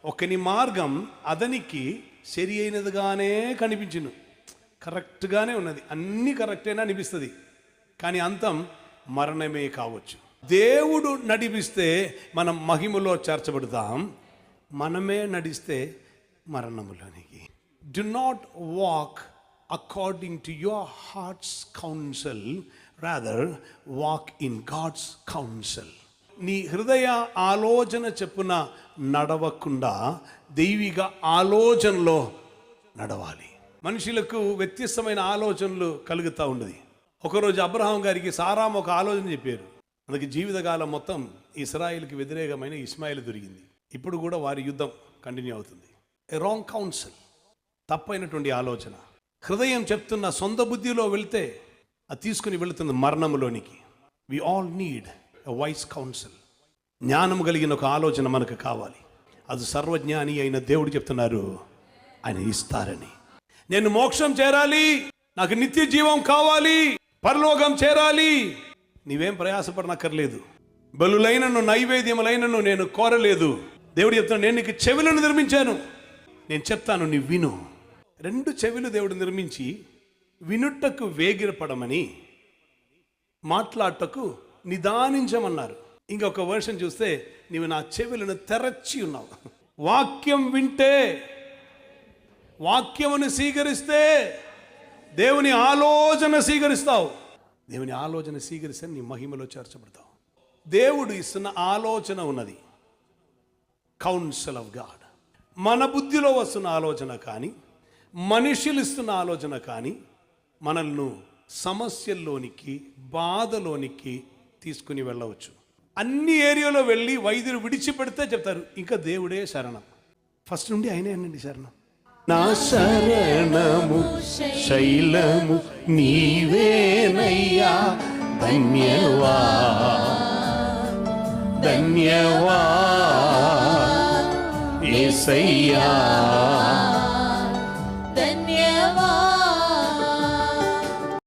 ఒకని మార్గం అతనికి సరి అయినదిగానే కనిపించును. కరెక్ట్గానే ఉన్నది, అన్నీ కరెక్టేనా అనిపిస్తుంది, కానీ అంతం మరణమే కావచ్చు. దేవుడు నడిపిస్తే మనం మహిమలో చేర్చబడతాం, మనమే నడిస్తే మరణములోనికి. Do not walk according to your heart's counsel, rather walk in God's counsel. నీ హృదయ ఆలోచన చెప్పున నడవకుండా దైవిక ఆలోచనలో నడవాలి. మనుషులకు వ్యత్యస్తమైన ఆలోచనలు కలుగుతూ ఉన్నది. ఒకరోజు అబ్రహాం గారికి సారాం ఒక ఆలోచన చెప్పారు. అందుకే జీవితకాలం మొత్తం ఇస్రాయిల్కి వ్యతిరేకమైన ఇస్మాయిల్ దొరికింది. ఇప్పుడు కూడా వారి యుద్ధం కంటిన్యూ అవుతుంది. ఏ రాంగ్ కౌన్సిల్, తప్పైనటువంటి ఆలోచన. హృదయం చెప్తున్న సొంత బుద్ధిలో వెళ్తే అది తీసుకుని వెళుతుంది మరణంలోనికి. We all need a wise counsel. జ్ఞానం కలిగిన ఒక ఆలోచన మనకు కావాలి. అది సర్వజ్ఞాని అయిన దేవుడు చెప్తున్నారు, ఆయన ఇస్తారని. నేను మోక్షం చేరాలి, నాకు నిత్య జీవం కావాలి, పరలోకం చేరాలి, నీవేం ప్రయాసపడనక్కర్లేదు. బలులైనను నైవేద్యములైనను నేను కోరలేదు. దేవుడు చెప్తాను, నేను నీకు చెవులను నిర్మించాను, నేను చెప్తాను నీ విను. 2 చెవులు దేవుడు నిర్మించి వినుటకు వేగిరపడమని, మాట్లాడటకు నిదానించమన్నారు. ఇంకొక వర్షన్ చూస్తే, నీవు నా చెవులను తెరచి ఉన్నావు. వాక్యం వింటే, వాక్యమును స్వీకరిస్తే దేవుని ఆలోచన స్వీకరిస్తావు. దేవుని ఆలోచన స్వీకరిస్తే నీ మహిమలో చేర్చబడతావు. దేవుడు ఇస్తున్న ఆలోచన ఉన్నది, కౌన్సిల్ ఆఫ్ గాడ్. మన బుద్ధిలో వస్తున్న ఆలోచన కానీ, మనుషులు ఇస్తున్న ఆలోచన కానీ మనల్ని సమస్యల్లోనికి, బాధలోనికి తీసుకుని వెళ్ళవచ్చు. అన్ని ఏరియాలో వెళ్ళి వైద్యులు విడిచిపెడితే చెప్తారు, ఇంకా దేవుడే శరణం. ఫస్ట్ నుండి ఆయనే అనండి శరణం. నా శరణము శైలము నీవేనయ్యా, ధన్యవా ధన్యవా యేసయ్యా, ధన్యవా